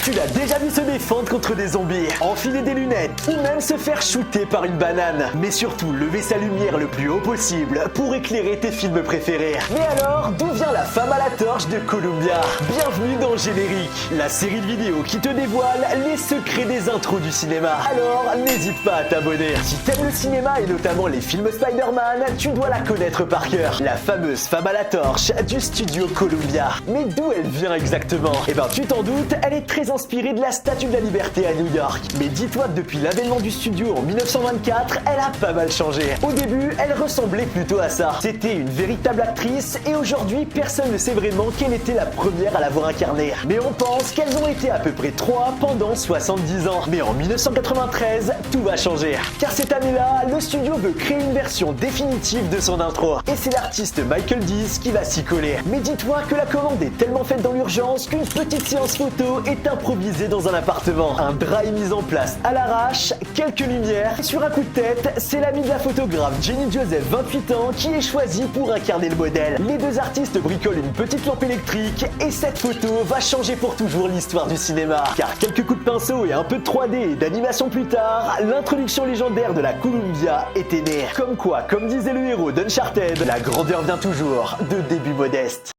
Tu l'as déjà vu se défendre contre des zombies, enfiler des lunettes ou même se faire shooter par une banane. Mais surtout lever sa lumière le plus haut possible pour éclairer tes films préférés. Mais alors, d'où vient la femme à la torche de Columbia? Bienvenue dans Générique, la série de vidéos qui te dévoile les secrets des intros du cinéma. Alors, n'hésite pas à t'abonner. Si t'aimes le cinéma et notamment les films Spider-Man, tu dois la connaître par cœur. La fameuse femme à la torche du studio Columbia. Mais d'où elle vient exactement? Eh ben, tu t'en doutes, elle est très inspirée de la Statue de la Liberté à New York. Mais dis-toi que depuis l'avènement du studio en 1924, elle a pas mal changé. Au début, elle ressemblait plutôt à ça. C'était une véritable actrice et aujourd'hui, personne ne sait vraiment quelle était la première à l'avoir incarnée. Mais on pense qu'elles ont été à peu près 3 pendant 70 ans. Mais en 1993, tout va changer. Car cette année-là, le studio veut créer une version définitive de son intro. Et c'est l'artiste Michael Dees qui va s'y coller. Mais dis-toi que la commande est tellement faite dans l'urgence qu'une petite séance photo est improvisée dans un appartement. Un drap est mis en place à l'arrache, quelques lumières, et sur un coup de tête, c'est l'ami de la photographe Jenny Joseph, 28 ans, qui est choisi pour incarner le modèle. Les deux artistes bricolent une petite lampe électrique et cette photo va changer pour toujours l'histoire du cinéma. Car quelques coups de pinceau et un peu de 3D et d'animation plus tard, l'introduction légendaire de la Columbia était née. Comme quoi, comme disait le héros d'Uncharted, la grandeur vient toujours de débuts modestes.